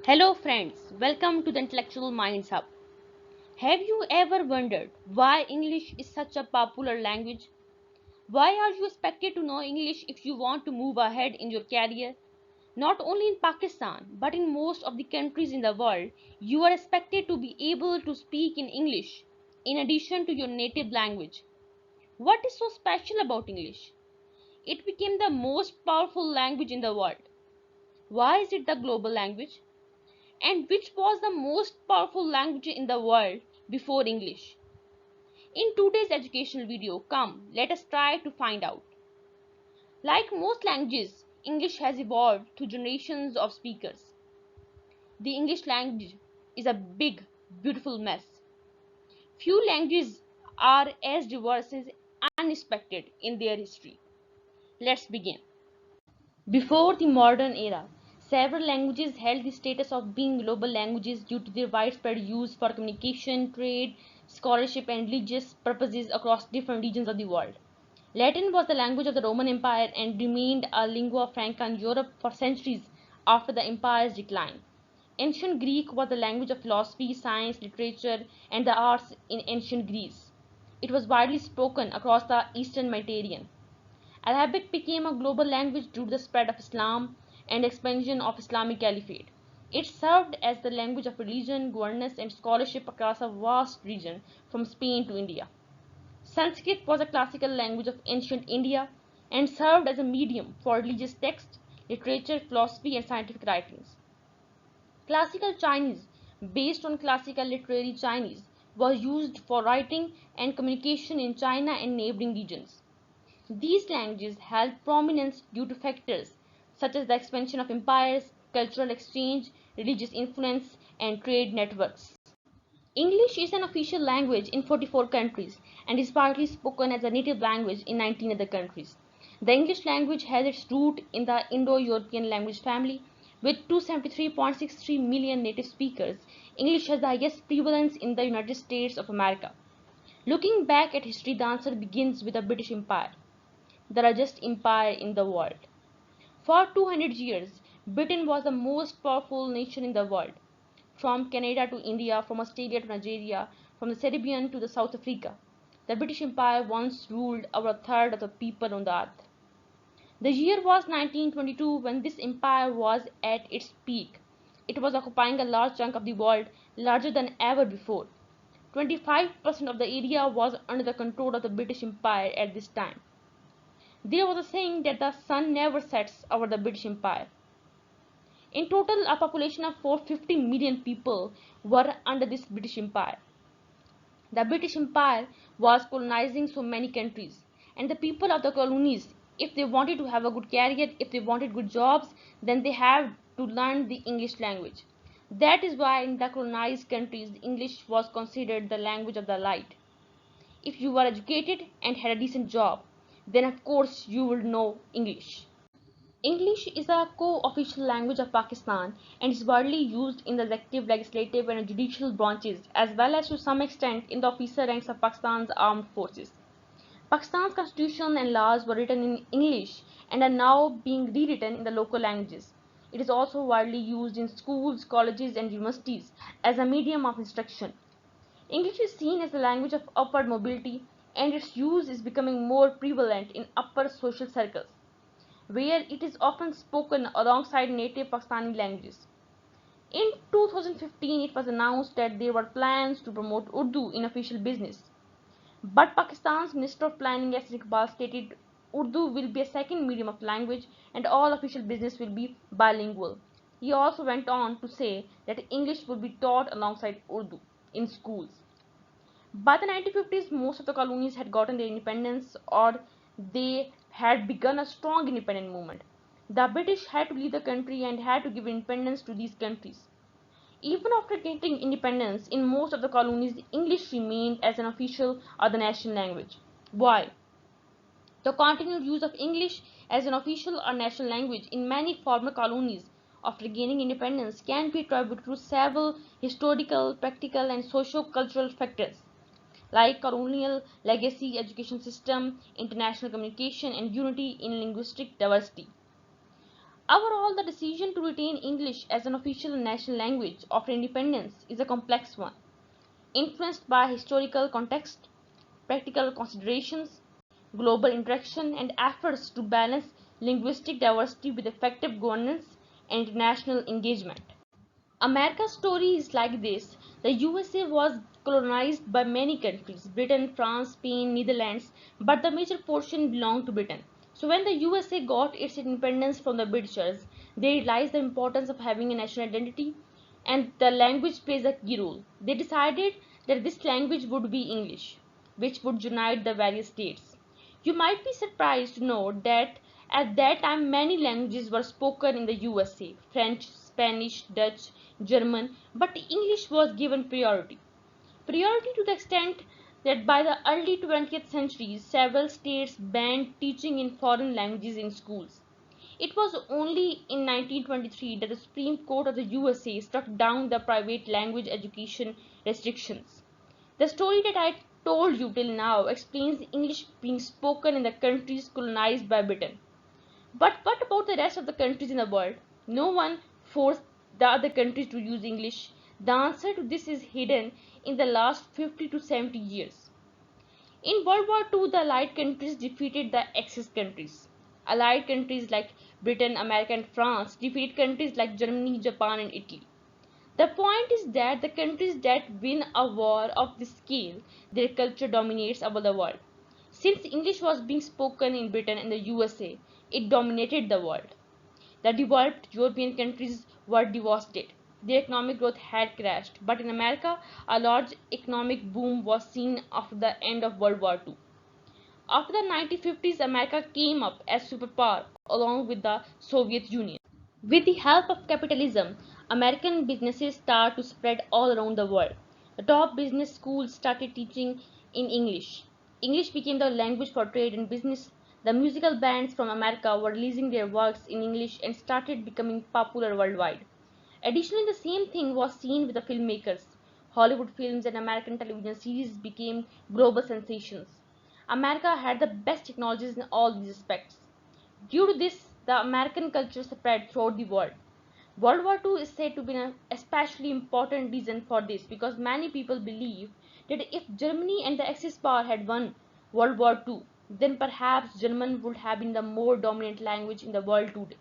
Hello, friends. Welcome to the Intellectual Minds Hub. Have you ever wondered why English is such a popular language? Why are you expected to know English if you want to move ahead in your career? Not only in Pakistan, but in most of the countries in the world, you are expected to be able to speak in English in addition to your native language. What is so special about English? It became the most powerful language in the world. Why is it the global language? And which was the most powerful language in the world before English? In today's educational video, come, let us try to find out. Like most languages, English has evolved through generations of speakers. The English language is a big, beautiful mess. Few languages are as diverse as unexpected in their history. Let's begin. Before the modern era, several languages held the status of being global languages due to their widespread use for communication, trade, scholarship, and religious purposes across different regions of the world. Latin was the language of the Roman Empire and remained a lingua franca in Europe for centuries after the empire's decline. Ancient Greek was the language of philosophy, science, literature, and the arts in ancient Greece. It was widely spoken across the Eastern Mediterranean. Arabic became a global language due to the spread of Islam and expansion of Islamic Caliphate. It served as the language of religion, governance, and scholarship across a vast region from Spain to India. Sanskrit was a classical language of ancient India and served as a medium for religious texts, literature, philosophy, and scientific writings. Classical Chinese, based on classical literary Chinese, was used for writing and communication in China and neighboring regions. These languages held prominence due to factors such as the expansion of empires, cultural exchange, religious influence, and trade networks. English is an official language in 44 countries and is partly spoken as a native language in 19 other countries. The English language has its root in the Indo-European language family. With 273.63 million native speakers, English has the highest prevalence in the United States of America. Looking back at history, the answer begins with the British Empire, the largest empire in the world. For 200 years, Britain was the most powerful nation in the world. From Canada to India, from Australia to Nigeria, from the Caribbean to the South Africa, the British Empire once ruled over a third of the people on the earth. The year was 1922 when this empire was at its peak. It was occupying a large chunk of the world, larger than ever before. 25% of the area was under the control of the British Empire at this time. There was a saying that the sun never sets over the British Empire. In total, a population of 450 million people were under this British Empire. The British Empire was colonizing so many countries, and the people of the colonies, if they wanted to have a good career, if they wanted good jobs, then they had to learn the English language. That is why in the colonized countries, English was considered the language of the light. If you were educated and had a decent job, then of course you would know English. English is a co-official language of Pakistan and is widely used in the executive, legislative, and judicial branches, as well as to some extent in the officer ranks of Pakistan's armed forces. Pakistan's constitution and laws were written in English and are now being rewritten in the local languages. It is also widely used in schools, colleges, and universities as a medium of instruction. English is seen as the language of upward mobility, and its use is becoming more prevalent in upper social circles, where it is often spoken alongside native Pakistani languages. In 2015, it was announced that there were plans to promote Urdu in official business. But Pakistan's Minister of Planning S. Iqbal stated Urdu will be a second medium of language and all official business will be bilingual. He also went on to say that English would be taught alongside Urdu in schools. By the 1950s, most of the colonies had gotten their independence or they had begun a strong independent movement. The British had to leave the country and had to give independence to these countries. Even after getting independence, in most of the colonies, English remained as an official or the national language. Why? The continued use of English as an official or national language in many former colonies after gaining independence can be attributed to several historical, practical, and socio-cultural factors like colonial legacy, education system, international communication, and unity in linguistic diversity. Overall, the decision to retain English as an official national language after independence is a complex one, influenced by historical context, practical considerations, global interaction, and efforts to balance linguistic diversity with effective governance and international engagement. America's story is like this. The USA was colonized by many countries, Britain, France, Spain, Netherlands, but the major portion belonged to Britain. So when the USA got its independence from the Britishers, they realized the importance of having a national identity and the language plays a key role. They decided that this language would be English, which would unite the various states. You might be surprised to know that at that time many languages were spoken in the USA: French, Spanish, Dutch, German, but English was given priority. Priority to the extent that by the early 20th century, several states banned teaching in foreign languages in schools. It was only in 1923 that the Supreme Court of the USA struck down the private language education restrictions. The story that I told you till now explains English being spoken in the countries colonized by Britain. But what about the rest of the countries in the world? No one forced the other countries to use English. The answer to this is hidden in the last 50 to 70 years. In World War II, the Allied countries defeated the Axis countries. Allied countries like Britain, America, and France defeated countries like Germany, Japan, and Italy. The point is that the countries that win a war of this scale, their culture dominates over the world. Since English was being spoken in Britain and the USA, it dominated the world. The developed European countries were devastated. Their economic growth had crashed, but in America, a large economic boom was seen after the end of World War II. After the 1950s, America came up as superpower along with the Soviet Union. With the help of capitalism, American businesses started to spread all around the world. The top business schools started teaching in English. English became the language for trade and business. The musical bands from America were releasing their works in English and started becoming popular worldwide. Additionally, the same thing was seen with the filmmakers. Hollywood films and American television series became global sensations. America had the best technologies in all these aspects. Due to this, the American culture spread throughout the world. World War II is said to be an especially important reason for this because many people believe that if Germany and the Axis power had won World War II, then perhaps German would have been the more dominant language in the world today.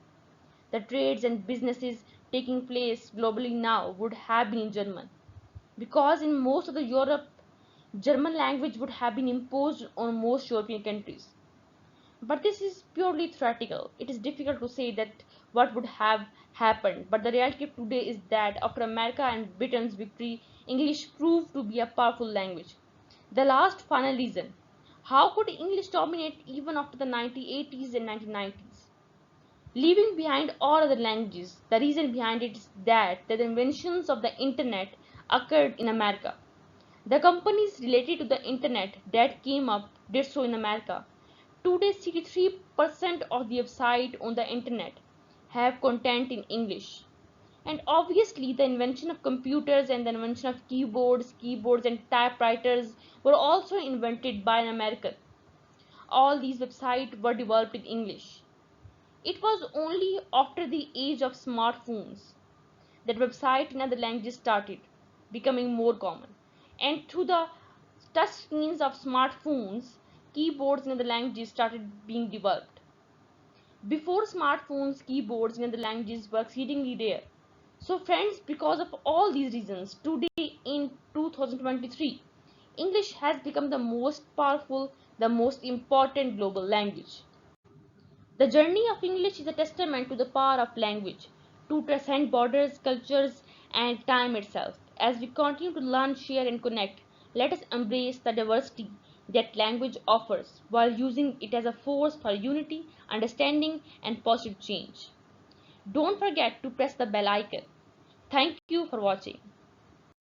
The trades and businesses taking place globally now would have been in German. Because in most of the Europe, German language would have been imposed on most European countries. But this is purely theoretical. It is difficult to say that what would have happened. But the reality of today is that after America and Britain's victory, English proved to be a powerful language. The last final reason. How could English dominate even after the 1980s and 1990s? Leaving behind all other languages, the reason behind it is that the inventions of the internet occurred in America. The companies related to the internet that came up did so in America. Today, 63% of the websites on the internet have content in English. And obviously, the invention of computers and the invention of keyboards and typewriters were also invented by an American. All these websites were developed in English. It was only after the age of smartphones that websites in other languages started becoming more common. And through the touch screens of smartphones, keyboards in other languages started being developed. Before smartphones, keyboards in other languages were exceedingly rare. So, friends, because of all these reasons, today in 2023, English has become the most powerful, the most important global language. The journey of English is a testament to the power of language to transcend borders, cultures, and time itself. As we continue to learn, share, and connect, let us embrace the diversity that language offers while using it as a force for unity, understanding, and positive change. Don't forget to press the bell icon. Thank you for watching.